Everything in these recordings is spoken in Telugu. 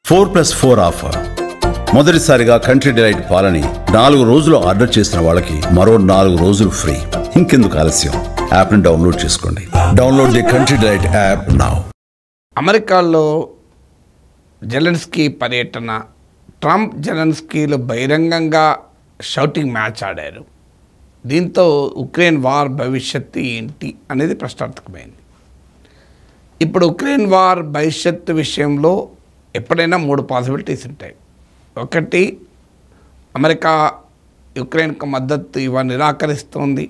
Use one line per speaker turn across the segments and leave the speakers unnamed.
4+4 ఆఫర్. మొదటిసారిగా కంట్రీ డిలైట్ పాలని 4 రోజులు ఆర్డర్ చేసిన వాళ్ళకి మరో 4 రోజులు ఫ్రీ. ఇంకెందుకు ఆలస్యం, యాప్ని డౌన్లోడ్ చేసుకోండి. Download the country delight app now.
అమెరికాలో జెలెన్స్కీ పర్యటన, ట్రంప్ జెలెన్స్కీలు బహిరంగంగా షౌటింగ్ మ్యాచ్ ఆడారు. దీంతో ఉక్రెయిన్ వార్ భవిష్యత్తు ఏంటి అనేది ప్రశ్నార్థకమైంది. ఇప్పుడు ఉక్రెయిన్ వార్ భవిష్యత్తు విషయంలో ఎప్పుడైనా 3 పాసిబిలిటీస్ ఉంటాయి. ఒకటి, అమెరికా యుక్రెయిన్కు మద్దతు నిరాకరిస్తోంది,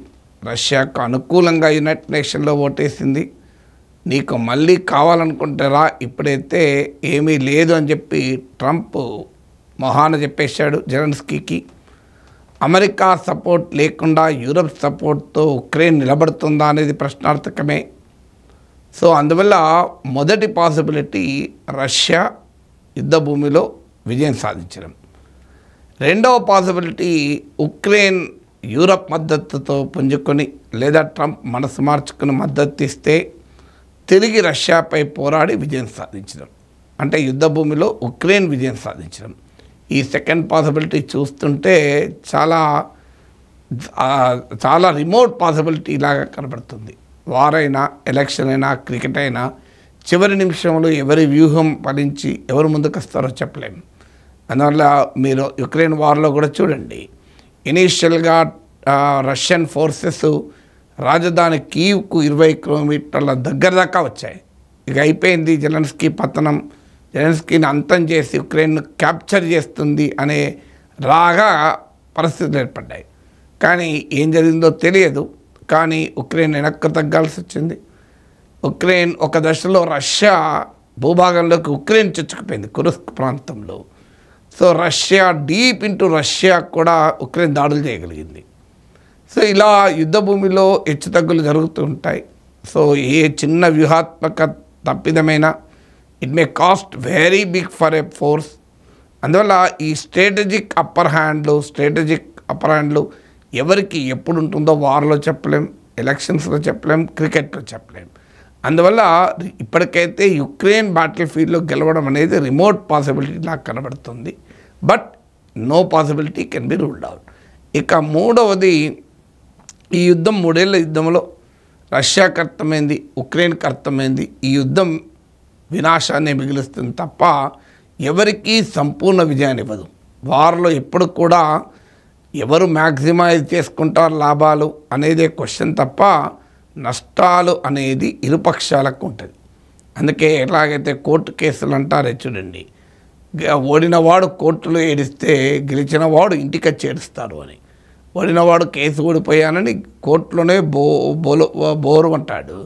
రష్యాకు అనుకూలంగా యునైటెడ్ నేషన్లో ఓటేసింది, నీకు మళ్ళీ కావాలనుకుంటే రా, ఇప్పుడైతే ఏమీ లేదు అని చెప్పి ట్రంప్ మొహాన చెప్పేశాడు జెలెన్స్కీకి. అమెరికా సపోర్ట్ లేకుండా యూరప్ సపోర్ట్తో ఉక్రెయిన్ నిలబడుతుందా అనేది ప్రశ్నార్థకమే. సో అందువల్ల మొదటి పాసిబిలిటీ రష్యా యుద్ధ భూమిలో విజయం సాధించడం. రెండవ పాసిబిలిటీ ఉక్రెయిన్ యూరప్ మద్దతుతో పుంజుకొని లేదా ట్రంప్ మనసు మార్చుకుని మద్దతు ఇస్తే తిరిగి రష్యాపై పోరాడి విజయం సాధించడం, అంటే యుద్ధ భూమిలో ఉక్రెయిన్ విజయం సాధించడం. ఈ సెకండ్ పాసిబిలిటీ చూస్తుంటే చాలా రిమోట్ పాసిబిలిటీ లాగా కనబడుతుంది. వారైనా, ఎలక్షన్ అయినా, క్రికెట్ అయినా చివరి నిమిషంలో ఎవరి వ్యూహం ఫలించి ఎవరు ముందుకు వస్తారో చెప్పలేము. అందువల్ల మీరు యుక్రెయిన్ వార్లో కూడా చూడండి, ఇనీషియల్గా రష్యన్ ఫోర్సెస్ రాజధాని కీవ్కు 20 కిలోమీటర్ల దగ్గర దాకా వచ్చాయి. ఇక అయిపోయింది, జెలెన్స్కీ పతనం, జెలెన్స్కీని అంతం చేసి ఉక్రెయిన్ను క్యాప్చర్ చేస్తుంది అనే రాగా పరిస్థితులు ఏర్పడ్డాయి. కానీ ఏం జరిగిందో తెలియదు. కానీ ఉక్రెయిన్ వెనక్కు తగ్గాల్సి వచ్చింది. ఉక్రెయిన్ ఒక దశలో రష్యా భూభాగంలోకి ఉక్రెయిన్ చొచ్చుకుపోయింది, కురుస్క్ ప్రాంతంలో. So Russia deep into Russia కూడా ఉక్రెయిన్ దాడులు చేయగలిగింది. సో ఇలా యుద్ధ భూమిలో హెచ్చుతగ్గులు జరుగుతూ ఉంటాయి. సో ఏ చిన్న వ్యూహాత్మక తప్పిదమైనా it may cost very big for a force. అందువల్ల ఈ స్ట్రాటజిక్ అప్పర్ హ్యాండ్లు ఎవరికి ఎప్పుడు ఉంటుందో వార్లో చెప్పలేం, ఎలక్షన్స్లో చెప్పలేం, క్రికెట్లో చెప్పలేం. అందువల్ల ఇప్పటికైతే యుక్రెయిన్ బ్యాటిల్ ఫీల్డ్లో గెలవడం అనేది రిమోట్ పాసిబిలిటీ నాకు కనబడుతుంది. But no possibility can be ruled out. ఇక మూడవది, ఈ యుద్ధం 3 ఏళ్ల యుద్ధంలో రష్యాకు అర్థమైంది, ఉక్రెయిన్కి అర్థమైంది, ఈ యుద్ధం వినాశాన్ని మిగిలిస్తుంది తప్ప ఎవరికీ సంపూర్ణ విజయాన్ని ఇవ్వదు. వార్లో ఎప్పుడు కూడా ఎవరు మ్యాక్సిమైజ్ చేసుకుంటారు లాభాలు అనేదే క్వశ్చన్ తప్ప నష్టాలు అనేది ఇరుపక్షాలకు ఉంటుంది. అందుకే ఎలాగైతే కోర్టు కేసులు అంటారే చూడండి, ఓడినవాడు కోర్టులో ఏడిస్తే గెలిచినవాడు ఇంటికి వచ్చి ఏడుస్తాడు అని. ఓడినవాడు కేసు ఓడిపోయానని కోర్టులోనే బోరు అంటాడు,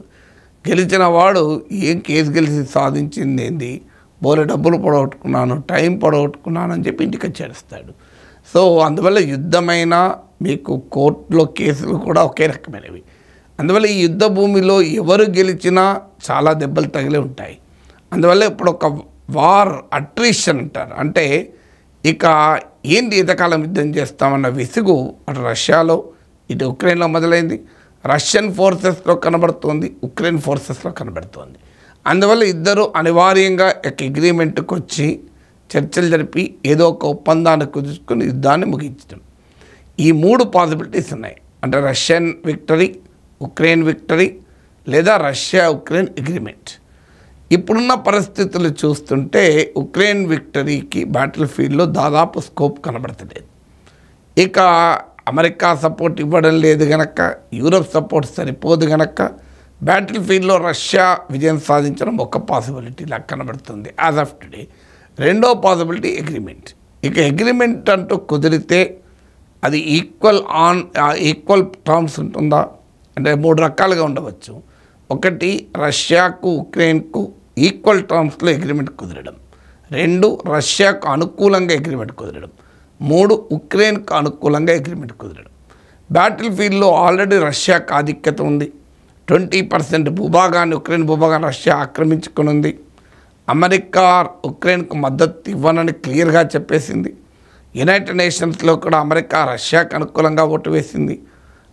గెలిచినవాడు ఏం కేసు గెలిచి సాధించింది ఏంది, బోరు డబ్బులు పొడగొట్టుకున్నాను, టైం పొడగొట్టుకున్నాను అని చెప్పి ఇంటికి వచ్చి ఏడుస్తాడు. సో అందువల్ల యుద్ధమైన మీకు కోర్టులో కేసులు కూడా ఒకే రకమైనవి. అందువల్ల ఈ యుద్ధ భూమిలో ఎవరు గెలిచినా చాలా దెబ్బలు తగిలే ఉంటాయి. అందువల్ల ఇప్పుడు ఒక వార్ అట్రిషన్ అంటారు, అంటే ఇక ఏంటి ఇంతకాలం యుద్ధం చేస్తామన్న విసుగు అటు రష్యాలో ఇటు ఉక్రెయిన్లో మొదలైంది. రష్యన్ ఫోర్సెస్లో కనబడుతోంది, ఉక్రెయిన్ ఫోర్సెస్లో కనబడుతోంది. అందువల్ల ఇద్దరు అనివార్యంగా ఒక అగ్రిమెంట్కి వచ్చి చర్చలు జరిపి ఏదో ఒక ఒప్పందాన్ని కుదుర్చుకొని యుద్ధాన్ని ముగించడం. ఈ 3 పాసిబిలిటీస్ ఉన్నాయి, అంటే రష్యన్ విక్టరీ, ఉక్రెయిన్ విక్టరీ లేదా రష్యా ఉక్రెయిన్ అగ్రిమెంట్. ఇప్పుడున్న పరిస్థితులు చూస్తుంటే ఉక్రెయిన్ విక్టరీకి బ్యాటిల్ ఫీల్డ్లో దాదాపు స్కోప్ కనబడతలేదు. ఇక అమెరికా సపోర్ట్ ఇవ్వడం లేదు గనక, యూరప్ సపోర్ట్ సరిపోదు గనక బ్యాటిల్ ఫీల్డ్లో రష్యా విజయం సాధించడం ఒక పాసిబిలిటీ లాగా కనబడుతుంది యాజ్ ఆఫ్ టుడే. రెండో పాసిబిలిటీ అగ్రిమెంట్. ఇక అగ్రిమెంట్ అంటూ కుదిరితే అది ఈక్వల్ టర్మ్స్ ఉంటుందా అంటే 3 రకాలుగా ఉండవచ్చు. ఒకటి, రష్యాకు ఉక్రెయిన్కు ఈక్వల్ టర్మ్స్లో అగ్రిమెంట్ కుదరడం. 2, రష్యాకు అనుకూలంగా అగ్రిమెంట్ కుదరడం. 3, ఉక్రెయిన్కు అనుకూలంగా అగ్రిమెంట్ కుదరడం. బ్యాటిల్ ఫీల్డ్లో ఆల్రెడీ రష్యాకు ఆధిక్యత ఉంది. 20% భూభాగాన్ని, ఉక్రెయిన్ భూభాగాన్ని రష్యా ఆక్రమించుకుని ఉంది. అమెరికా ఉక్రెయిన్కు మద్దతు ఇవ్వనని క్లియర్గా చెప్పేసింది. యునైటెడ్ నేషన్స్లో కూడా అమెరికా రష్యాకు అనుకూలంగా ఓటు వేసింది.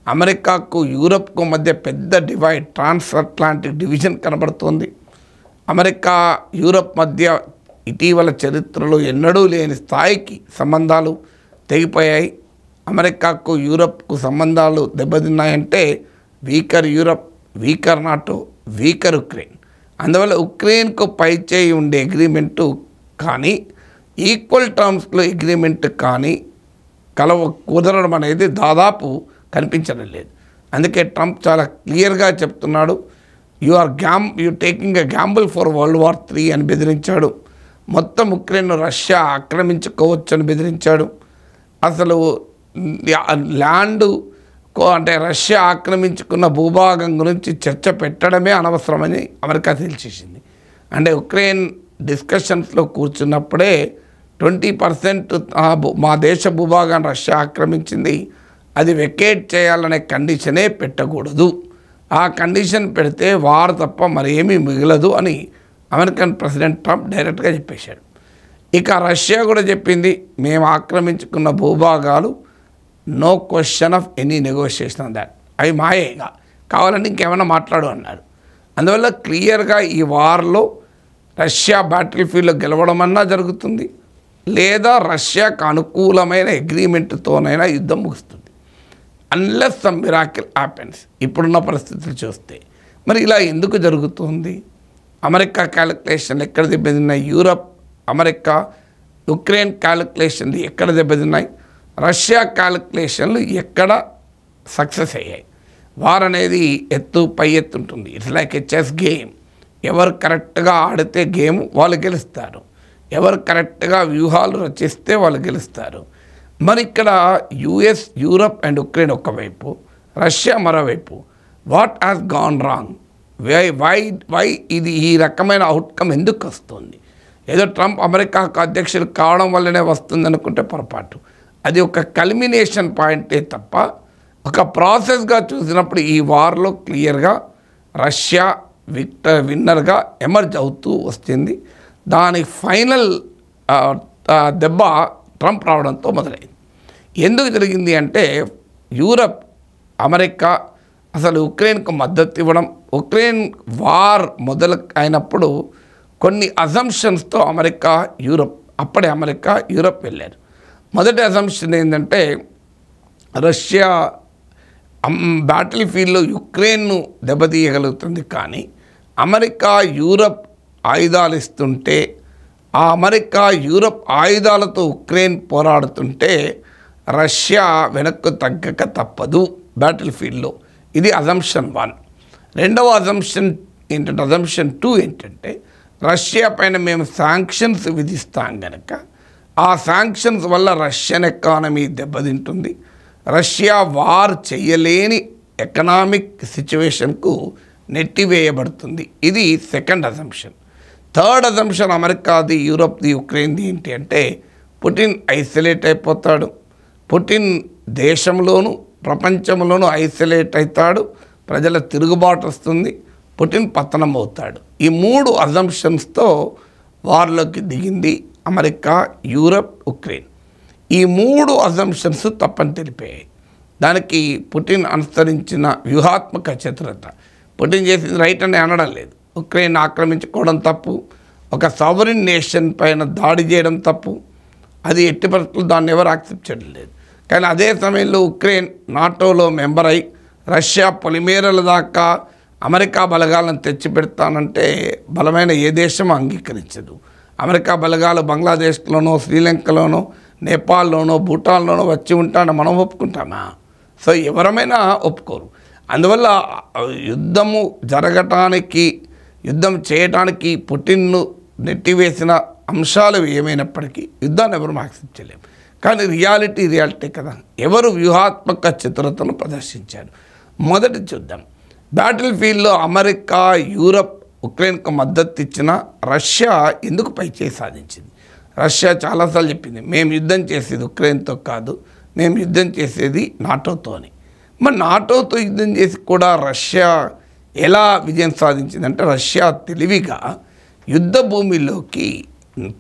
అమెరికాకు యూరప్కు మధ్య పెద్ద డివైడ్, ట్రాన్స్ అట్లాంటిక్ డివిజన్ కనబడుతోంది. అమెరికా యూరప్ మధ్య ఇటీవల చరిత్రలో ఎన్నడూ లేని స్థాయికి సంబంధాలు తెగిపోయాయి. అమెరికాకు యూరప్కు సంబంధాలు దెబ్బతిన్నాయంటే weaker Europe, weaker NATO, weaker Ukraine. అందువల్ల ఉక్రెయిన్కు పైచేయి ఉండే అగ్రిమెంటు కానీ ఈక్వల్ టర్మ్స్లో అగ్రిమెంట్ కానీ కుదరడం అనేది దాదాపు కనిపించడం లేదు. అందుకే ట్రంప్ చాలా క్లియర్గా చెప్తున్నాడు, you taking a Gamble for world war 3 అని బెదిరించాడు. మొత్తం ఉక్రెయిన్ రష్యా ఆక్రమించుకోవచ్చు అని బెదిరించాడు. అసలు ల్యాండ్ అంటే రష్యా ఆక్రమించుకున్న భూభాగం గురించి చర్చ పెట్టడమే అనవసరమని అమెరికా తేల్చేసింది. అంటే ఉక్రెయిన్ డిస్కషన్స్లో కూర్చున్నప్పుడే 20% మా దేశ భూభాగాన్ని రష్యా ఆక్రమించింది, అది వెకేట్ చేయాలనే కండిషనే పెట్టకూడదు, ఆ కండిషన్ పెడితే వార్ తప్ప మరేమీ మిగలదు అని అమెరికన్ ప్రెసిడెంట్ ట్రంప్ డైరెక్ట్గా చెప్పేశాడు. ఇక రష్యా కూడా చెప్పింది, మేము ఆక్రమించుకున్న భూభాగాలు no question of any negotiation on that, అవి మాయేగా, కావాలని ఇంకేమైనా మాట్లాడు అన్నాడు. అందువల్ల క్లియర్గా ఈ వార్లో రష్యా బ్యాటిల్ ఫీల్డ్లో గెలవడం అన్నా జరుగుతుంది, లేదా రష్యాకు అనుకూలమైన అగ్రిమెంట్తోనైనా యుద్ధం ముగుస్తుంది, అన్లెస్ సమ్ మిరాకిల్ హ్యాపెన్స్. ఇప్పుడున్న పరిస్థితులు చూస్తే మరి ఇలా ఎందుకు జరుగుతుంది? అమెరికా క్యాలిక్యులేషన్లు ఎక్కడ దెబ్బతిన్నాయి? యూరప్, అమెరికా, ఉక్రెయిన్ క్యాలిక్యులేషన్లు ఎక్కడ దెబ్బతిన్నాయి? రష్యా క్యాలిక్యులేషన్లు ఎక్కడ సక్సెస్ అయ్యాయి? వార్ అనేది పై ఎత్తు ఉంటుంది. It's like a chess game. ఎవరు కరెక్ట్గా ఆడితే గేమ్ వాళ్ళు గెలుస్తారు, ఎవరు కరెక్ట్గా వ్యూహాలు రచిస్తే వాళ్ళు గెలుస్తారు. మరి ఇక్కడ యుఎస్, యూరప్ అండ్ ఉక్రెయిన్ ఒకవైపు, రష్యా మరోవైపు. What has gone wrong? Why ఇది ఈ రకమైన అవుట్కమ్ ఎందుకు వస్తుంది? ఏదో ట్రంప్ అమెరికాకు అధ్యక్షుడు కావడం వల్లనే వస్తుంది అనుకుంటే పొరపాటు. అది ఒక కల్మినేషన్ పాయింటే తప్ప ఒక ప్రాసెస్గా చూసినప్పుడు ఈ వార్లో క్లియర్గా రష్యా విన్నర్గా ఎమర్జ్ అవుతూ వస్తుంది. దాని ఫైనల్ దెబ్బ ట్రంప్ రావడంతో మొదలైంది. ఎందుకు జరిగింది అంటే యూరప్, అమెరికా అసలు ఉక్రెయిన్కు మద్దతు ఇవ్వడం, ఉక్రెయిన్ వార్ మొదలు అయినప్పుడు కొన్ని అజంప్షన్స్తో అమెరికా, యూరప్ వెళ్ళారు. మొదటి అజంప్షన్ ఏంటంటే రష్యా బ్యాటిల్ ఫీల్డ్లో యుక్రెయిన్ను దెబ్బతీయగలుగుతుంది, కానీ అమెరికా, యూరప్ ఆయుధాలు ఇస్తుంటే, ఆ అమెరికా, యూరప్ ఆయుధాలతో ఉక్రెయిన్ పోరాడుతుంటే రష్యా వెనక్కు తగ్గక తప్పదు బ్యాటిల్ ఫీల్డ్లో. ఇది అజంప్షన్ 1. రెండవ అజంప్షన్ ఏంటంటే, అజంప్షన్ 2 ఏంటంటే, రష్యా పైన మేము శాంక్షన్స్ విధిస్తాం కనుక ఆ శాంక్షన్స్ వల్ల రష్యన్ ఎకానమీ దెబ్బతింటుంది, రష్యా వార్ చేయలేని ఎకనామిక్ సిచ్యువేషన్కు నెట్టివేయబడుతుంది. ఇది సెకండ్ అజంప్షన్. థర్డ్ అజంప్షన్ అమెరికాది, యూరప్ది, ఉక్రెయిన్ది ఏంటి అంటే పుటిన్ ఐసోలేట్ అయిపోతాడు, పుటిన్ దేశంలోనూ ప్రపంచంలోనూ ఐసోలేట్ అవుతాడు, ప్రజల తిరుగుబాటు వస్తుంది, పుటిన్ పతనం అవుతాడు. ఈ 3 అజంప్షన్స్తో వార్లోకి దిగింది అమెరికా, యూరప్, ఉక్రెయిన్. ఈ 3 అజంప్షన్స్ తప్పని తెలిపాయి. దానికి పుటిన్ అనుసరించిన వ్యూహాత్మక చతురత, పుటిన్ చేసింది రైట్ అని అనడం లేదు. ఉక్రెయిన్ ఆక్రమించుకోవడం తప్పు, ఒక సావరిన్ నేషన్ పైన దాడి చేయడం తప్పు, అది ఎట్టి పరిస్థితుల్లో దాన్ని ఎవరు యాక్సెప్ట్ చేయడం లేదు. కానీ అదే సమయంలో ఉక్రెయిన్ నాటోలో మెంబర్ అయి రష్యా పొలిమేరల దాకా అమెరికా బలగాలను తెచ్చిపెడతానంటే బలమైన ఏ దేశం అంగీకరించదు. అమెరికా బలగాలు బంగ్లాదేశ్లోనో, శ్రీలంకలోనో, నేపాల్లోనో, భూటాన్లోనో వచ్చి ఉంటానని మనం ఒప్పుకుంటామా? సో ఎవరమైనా ఒప్పుకోరు. అందువల్ల యుద్ధము జరగటానికి, యుద్ధం చేయడానికి పుటిన్ను నెట్టివేసిన అంశాలు ఏమైనప్పటికీ యుద్ధాన్ని ఎవరు యాక్సెప్ట్ చేయలేము. కానీ రియాలిటీ కదా. ఎవరు వ్యూహాత్మక చతురతను ప్రదర్శించారు? మొదటి చూద్దాం. బ్యాటిల్ ఫీల్డ్లో అమెరికా, యూరప్ ఉక్రెయిన్కు మద్దతు ఇచ్చిన రష్యా ఎందుకు పైచేయి సాధించింది? రష్యా చాలాసార్లు చెప్పింది, మేము యుద్ధం చేసేది ఉక్రెయిన్తో కాదు, మేము యుద్ధం చేసేది నాటోతోని. మరి నాటోతో యుద్ధం చేసి కూడా రష్యా ఎలా విజయం సాధించిందంటే, రష్యా తెలివిగా యుద్ధ భూమిలోకి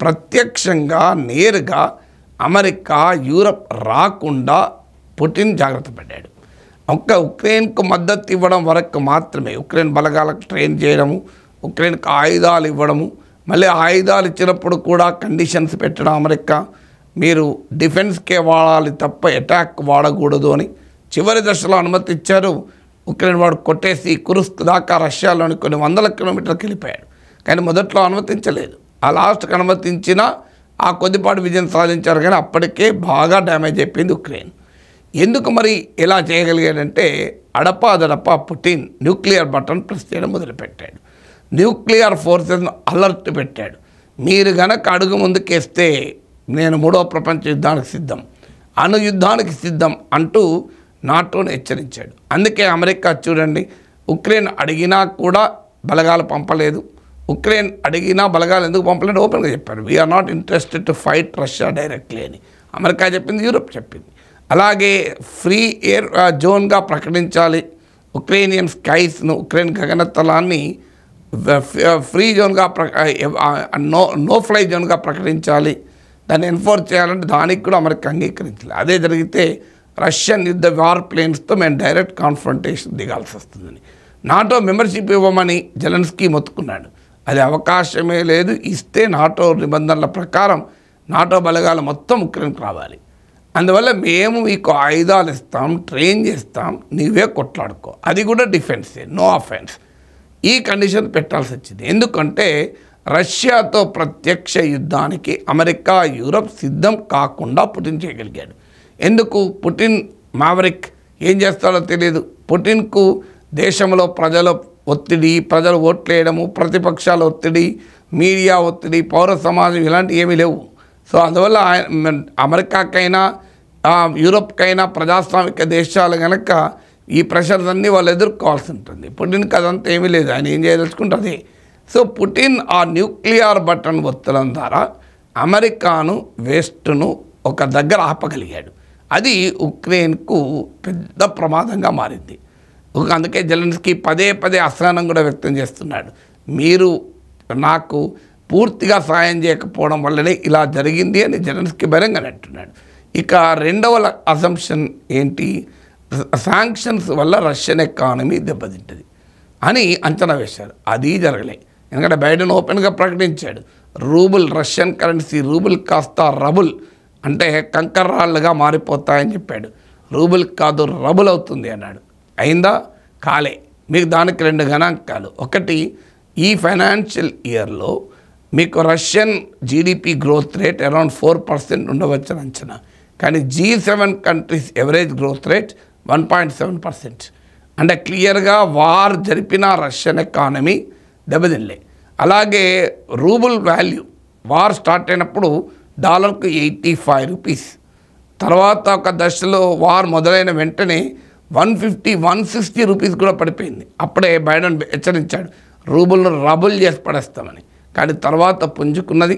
ప్రత్యక్షంగా నేరుగా అమెరికా, యూరప్ రాకుండా పుటిన్ జాగ్రత్త పడ్డాడు. ఒక్క ఉక్రెయిన్కు మద్దతు ఇవ్వడం వరకు మాత్రమే, ఉక్రెయిన్ బలగాలకు ట్రైన్ చేయడము, ఉక్రెయిన్కు ఆయుధాలు ఇవ్వడము, మళ్ళీ ఆయుధాలు ఇచ్చినప్పుడు కూడా కండిషన్స్ పెట్టడం అమెరికా, మీరు డిఫెన్స్కే వాడాలి తప్ప అటాక్ వాడకూడదు అని చివరి దశలో అనుమతి ఇచ్చారు. ఉక్రెయిన్ వాడు కొట్టేసి కురుస్క్ దాకా రష్యాలోని కొన్ని వందల కిలోమీటర్లకు వెళ్ళిపోయాడు. కానీ మొదట్లో అనుమతించలేదు. ఆ లాస్ట్కి అనుమతించినా ఆ కొద్దిపాటి విజయం సాధించారు, కానీ అప్పటికే బాగా డ్యామేజ్ అయిపోయింది ఉక్రెయిన్. ఎందుకు మరి ఎలా చేయగలిగాడంటే అడపాదడపా పుటిన్ న్యూక్లియర్ బటన్ ప్రెస్ చేయడం మొదలుపెట్టాడు. న్యూక్లియర్ ఫోర్సెస్ను అలర్ట్ పెట్టాడు. మీరు గనక అడుగు ముందుకేస్తే నేను 3వ ప్రపంచ యుద్ధానికి సిద్ధం, అణు యుద్ధానికి సిద్ధం అంటూ నాటోను హెచ్చరించాడు. అందుకే అమెరికా చూడండి, ఉక్రెయిన్ అడిగినా కూడా బలగాలు పంపలేదు. ఉక్రెయిన్ అడిగినా బలగాలు ఎందుకు పంపలేదు ఓపెన్గా చెప్పారు. We are not interested to fight Russia directly అని అమెరికా చెప్పింది, యూరోప్ చెప్పింది. అలాగే ఫ్రీ ఎయిర్ జోన్గా ప్రకటించాలి ఉక్రెయినియన్ స్కైస్ను, ఉక్రెయిన్ గగనతలాన్ని ఫ్రీ జోన్గా నో ఫ్లై జోన్గా ప్రకటించాలి, దాన్ని ఎన్ఫోర్స్ చేయాలంటే దానికి కూడా అమెరికా అంగీకరించాలి. అదే జరిగితే రష్యన్ యుద్ధ వార్ ప్లేన్స్తో మేము డైరెక్ట్ కాన్ఫ్రంటేషన్ దిగాల్సి వస్తుందని నాటో మెంబర్షిప్ ఇవ్వమని జెలెన్స్కీ మొత్తుకున్నాడు. అది అవకాశమే లేదు. ఇస్తే నాటో నిబంధనల ప్రకారం నాటో బలగాలు మొత్తం ఉక్రెయిన్కి రావాలి. అందువల్ల మేము మీకు ఆయుధాలు ఇస్తాం, ట్రైన్ చేస్తాం, నీవే కొట్లాడుకో, అది కూడా డిఫెన్సే, నో అఫెన్స్. ఈ కండిషన్ పెట్టాల్సి వచ్చింది. ఎందుకంటే రష్యాతో ప్రత్యక్ష యుద్ధానికి అమెరికా, యూరప్ సిద్ధం కాకుండా పుటిన్ చేయగలిగాడు. ఎందుకు? పుటిన్ మావరిక్ ఏం చేస్తాడో తెలియదు. పుటిన్కు దేశంలో ప్రజల ఒత్తిడి, ప్రజలు ఓట్లేయడము, ప్రతిపక్షాల ఒత్తిడి, మీడియా ఒత్తిడి, పౌర సమాజం ఇలాంటివి ఏమీ లేవు. సో అందువల్ల అమెరికాకైనా యూరోప్కైనా ప్రజాస్వామిక దేశాలు కనుక ఈ ప్రెషర్స్ అన్నీ వాళ్ళు ఎదుర్కోవాల్సి ఉంటుంది. పుటిన్కి అదంతా ఏమీ లేదు, ఆయన ఏం చేయదలుచుకుంటే అదే. సో పుటిన్ ఆ న్యూక్లియర్ బటన్ ఒత్తడం ద్వారా అమెరికాను, వెస్ట్ను ఒక దగ్గర ఆపగలిగాడు. అది ఉక్రెయిన్కు పెద్ద ప్రమాదంగా మారింది. అందుకే జెలెన్స్కీ పదే పదే అసహనం కూడా వ్యక్తం చేస్తున్నాడు. మీరు నాకు పూర్తిగా సాయం చేయకపోవడం వల్లనే ఇలా జరిగింది అని జెలెన్స్కీ బహిరంగంగా అంటున్నాడు. ఇక రెండవ అసంప్షన్ ఏంటి? శాంక్షన్స్ వల్ల రష్యన్ ఎకానమీ దెబ్బతింటుంది అని అంచనా వేశారు. అది జరగలే. ఎందుకంటే బైడెన్ ఓపెన్గా ప్రకటించాడు, రూబుల్, రష్యన్ కరెన్సీ రూబుల్ కాస్త రబుల్ అంటే కంకర్రాళ్ళుగా మారిపోతాయని చెప్పాడు. రూబుల్ కాదు రబుల్ అవుతుంది అన్నాడు. అయిందా? కాలే. మీకు దానికి 2 గణాంకాలు. ఒకటి, ఈ ఫైనాన్షియల్ ఇయర్లో మీకు Russian GDP growth rate around 4% ఉండవచ్చని అంచనా. కానీ G7 countries average growth rate 1.7%. అంటే క్లియర్గా వార్ జరిపిన రష్యన్ ఎకానమీ దెబ్బతినలే. అలాగే రూబుల్ వాల్యూ వార్ స్టార్ట్ అయినప్పుడు డాలర్కు 85 రూపీస్, తర్వాత ఒక దశలో వార్ మొదలైన వెంటనే 150-160 రూపీస్ కూడా పడిపోయింది. అప్పుడే బైడెన్ హెచ్చరించాడు, రూబుల్ను రబుల్ చేసి పడేస్తామని. కానీ తర్వాత పుంజుకున్నది.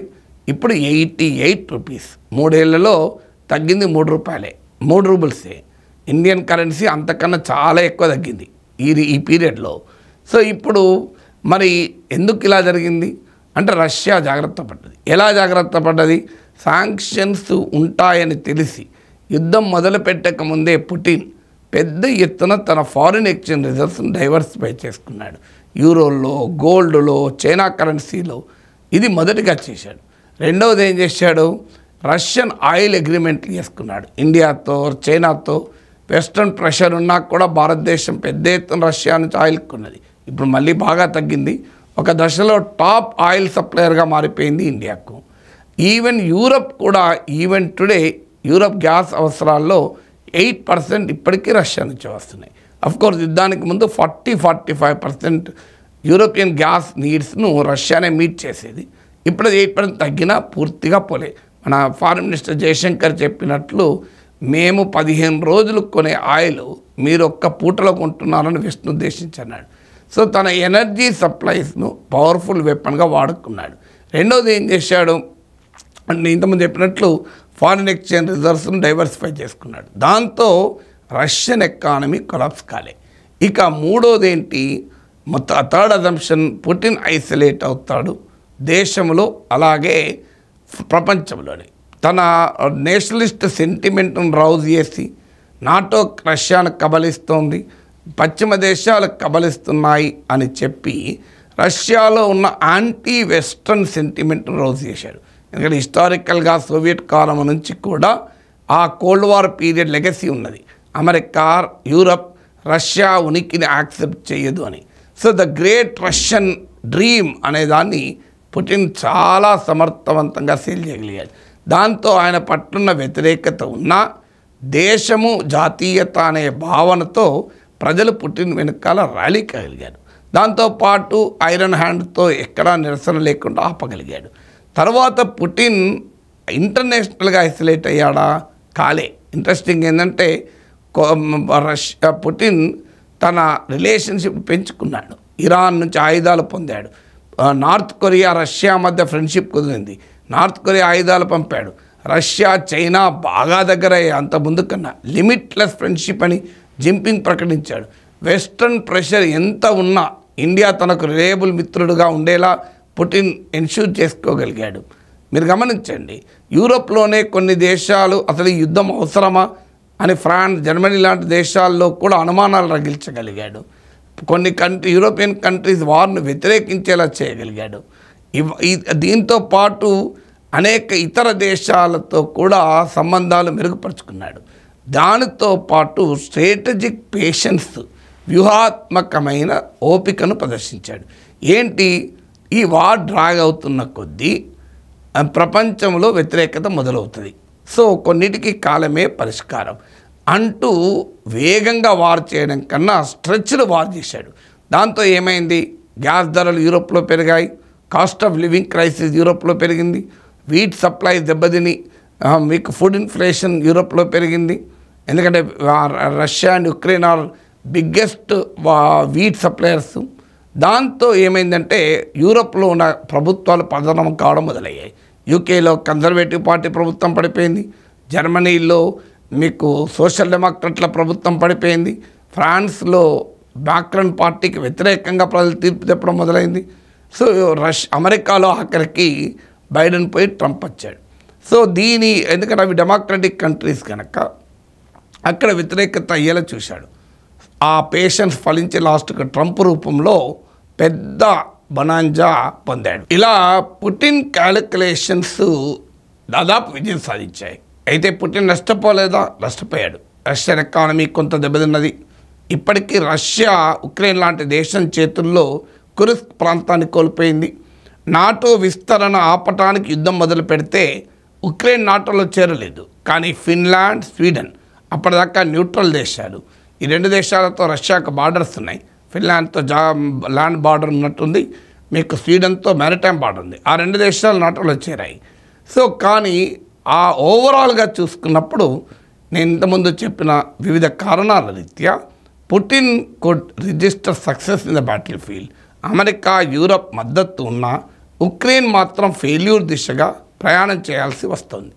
ఇప్పుడు 88 రూపీస్. 3 ఏళ్లలో తగ్గింది 3 రూపాయలే, 3 రూబుల్సే. ఇండియన్ కరెన్సీ అంతకన్నా చాలా ఎక్కువ తగ్గింది ఈ పీరియడ్లో. సో ఇప్పుడు మరి ఎందుకు ఇలా జరిగింది అంటే రష్యా జాగ్రత్త పడ్డది. ఎలా జాగ్రత్త పడ్డది? శాంక్షన్స్ ఉంటాయని తెలిసి యుద్ధం మొదలు పెట్టక ముందే పుటిన్ పెద్ద ఎత్తున తన ఫారిన్ ఎక్స్చేంజ్ రిజర్వ్స్ని డైవర్సిఫై చేసుకున్నాడు. యూరోలో, గోల్డ్లో, చైనా కరెన్సీలో. ఇది మొదటిగా చేశాడు. రెండవది ఏం చేశాడు? రష్యన్ ఆయిల్ అగ్రిమెంట్లు చేసుకున్నాడు ఇండియాతో, చైనాతో. వెస్ట్రన్ ప్రెషర్ ఉన్నా కూడా భారతదేశం పెద్ద ఎత్తున రష్యా నుంచి ఆయిల్ కొన్నది. ఇప్పుడు మళ్ళీ బాగా తగ్గింది. ఒక దశలో టాప్ ఆయిల్ సప్లయర్గా మారిపోయింది ఇండియాకు. ఈవెన్ యూరప్ కూడా, ఈవెన్ టుడే యూరప్ గ్యాస్ అవసరాల్లో 8% ఇప్పటికీ రష్యా నుంచి వస్తున్నాయి. అఫ్కోర్స్ యుద్ధానికి ముందు 40-45% యూరోపియన్ గ్యాస్ నీడ్స్ను రష్యానే మీట్ చేసేది. ఇప్పుడు 8% తగ్గినా పూర్తిగా పోలే. మన ఫారిన్ మినిస్టర్ జయశంకర్ చెప్పినట్లు మేము 15 రోజులు కొనే ఆయిల్ మీరు ఒక్క పూటలో కొంటున్నారని వెస్ట్ను ఉద్దేశించన్నాడు. సో తన ఎనర్జీ సప్లైస్ను పవర్ఫుల్ వెపన్గా వాడుకున్నాడు. రెండోది ఏం చేశాడు అంటే ఇంతకుముందు చెప్పినట్లు ఫారిన్ ఎక్స్చేంజ్ రిజర్వ్స్ను డైవర్సిఫై చేసుకున్నాడు. దాంతో రష్యన్ ఎకానమీ కొలాప్స్ కాలే. ఇక మూడోది ఏంటి? థర్డ్ అజంప్షన్, పుటిన్ ఐసోలేట్ అవుతాడు దేశంలో, అలాగే ప్రపంచంలోనే. తన నేషనలిస్ట్ సెంటిమెంట్ను రౌజ్ చేసి నాటో రష్యాను కబలిస్తోంది, పశ్చిమ దేశాలు కబలిస్తున్నాయి అని చెప్పి రష్యాలో ఉన్న యాంటీ వెస్ట్రన్ సెంటిమెంట్ను రోజు చేశాడు. ఎందుకంటే హిస్టారికల్గా సోవియట్ కాలం నుంచి కూడా ఆ కోల్డ్ వార్ పీరియడ్ లెగసీ ఉన్నది. అమెరికా, యూరప్ రష్యా ఉనికిని యాక్సెప్ట్ చేయదు అని. So the great Russian dream అనేదాన్ని పుటిన్ చాలా సమర్థవంతంగా సేల్ చేయగలిగాడు. దాంతో ఆయన పట్లున్న వ్యతిరేకత ఉన్నా దేశము జాతీయత అనే భావనతో ప్రజలు పుటిన్ వెనకాల ర్యాలీ కాగలిగాడు. దాంతోపాటు ఐరన్ హ్యాండ్తో ఎక్కడా నిరసన లేకుండా ఆపగలిగాడు. తర్వాత పుటిన్ ఇంటర్నేషనల్గా ఐసోలేట్ అయ్యాడా? కాలే. ఇంట్రెస్టింగ్ ఏంటంటే పుటిన్ తన రిలేషన్షిప్ పెంచుకున్నాడు. ఇరాన్ నుంచి ఆయుధాలు పొందాడు. నార్త్ కొరియా రష్యా మధ్య ఫ్రెండ్షిప్ కుదిరింది. నార్త్ కొరియా ఆయుధాలు పంపాడు. రష్యా చైనా బాగా దగ్గర అంత ముందు కన్నా లిమిట్లెస్ ఫ్రెండ్షిప్ అని జింపింగ్ ప్రకటించాడు. వెస్ట్రన్ ప్రెషర్ ఎంత ఉన్నా ఇండియా తనకు రిలయబుల్ మిత్రుడుగా ఉండేలా పుటిన్ ఎన్ష్యూర్ చేసుకోగలిగాడు. మీరు గమనించండి, యూరోప్లోనే కొన్ని దేశాలు అసలు ఈ యుద్ధం అవసరమా అని ఫ్రాన్స్, జర్మనీ లాంటి దేశాల్లో కూడా అనుమానాలు రగిల్చగలిగాడు. కొన్ని యూరోపియన్ కంట్రీస్ వార్ను వ్యతిరేకించేలా చేయగలిగాడు. దీంతో పాటు అనేక ఇతర దేశాలతో కూడా సంబంధాలు మెరుగుపరుచుకున్నాడు. దానితో పాటు స్ట్రాటజిక్ పేషెన్స్, వ్యూహాత్మకమైన ఓపికను ప్రదర్శించాడు. ఏంటి, ఈ వార్ డ్రాగ్ అవుతున్న కొద్దీ ప్రపంచంలో వ్యతిరేకత మొదలవుతుంది. సో కొన్నిటికి కాలమే పరిష్కారం అంటూ వేగంగా వార్ చేయడం కన్నా స్ట్రెచ్డ్ వార్ చేశాడు. దాంతో ఏమైంది, గ్యాస్ ధరలు యూరోప్లో పెరిగాయి, కాస్ట్ ఆఫ్ లివింగ్ క్రైసిస్ యూరోప్లో పెరిగింది, వీట్ సప్లై దెబ్బతిని మీకు ఫుడ్ ఇన్ఫ్లేషన్ యూరోప్లో పెరిగింది. ఎందుకంటే Russia and Ukraine are biggest wheat suppliers. దాంతో ఏమైందంటే యూరోప్లో ఉన్న ప్రభుత్వాలు పతనం కావడం మొదలయ్యాయి. యూకేలో కన్జర్వేటివ్ పార్టీ ప్రభుత్వం పడిపోయింది, జర్మనీలో మీకు సోషల్ డెమోక్రట్ల ప్రభుత్వం పడిపోయింది, ఫ్రాన్స్లో మాక్రాన్ పార్టీకి వ్యతిరేకంగా ప్రజలు తీర్పు చెప్పడం మొదలైంది. సో అమెరికాలో ఆఖరికి బైడెన్ పోయి ట్రంప్ వచ్చాడు. సో ఎందుకంటే అవి డెమోక్రటిక్ కంట్రీస్ కనుక అక్కడ వ్యతిరేకత అయ్యేలా చూశాడు. ఆ పేషెన్స్ ఫలించి లాస్ట్గా ట్రంప్ రూపంలో పెద్ద బనాంజా పొందాడు. ఇలా పుటిన్ క్యాలిక్యులేషన్స్ దాదాపు విజయం సాధించాయి. అయితే పుటిన్ నష్టపోలేదా? నష్టపోయాడు. రష్యన్ ఎకానమీ కొంత దెబ్బతిన్నది. ఇప్పటికీ రష్యా ఉక్రెయిన్ లాంటి దేశం చేతుల్లో కుర్స్క్ ప్రాంతాన్ని కోల్పోయింది. నాటో విస్తరణ ఆపటానికి యుద్ధం మొదలు పెడితే ఉక్రెయిన్ నాటోలో చేరలేదు. కానీ ఫిన్లాండ్, స్వీడన్ అప్పటిదాకా న్యూట్రల్ దేశాలు. ఈ రెండు దేశాలతో రష్యాకు బార్డర్స్ ఉన్నాయి. ఫిన్లాండ్తో ల్యాండ్ బార్డర్ ఉన్నట్టుంది, మీకు స్వీడన్తో మ్యారిటైమ్ బార్డర్ ఉంది. ఆ రెండు దేశాలు నాటోలో చేరాయి. సో కానీ ఆ ఓవరాల్గా చూసుకున్నప్పుడు నేను ఇంతకుముందు చెప్పిన వివిధ కారణాల రీత్యా Putin could register success in the battle field. America, Europe మద్దతు ఉన్న ఉక్రెయిన్ మాత్రం ఫెయిల్యూర్ దిశగా ప్రయాణం చేయాల్సి వస్తుంది.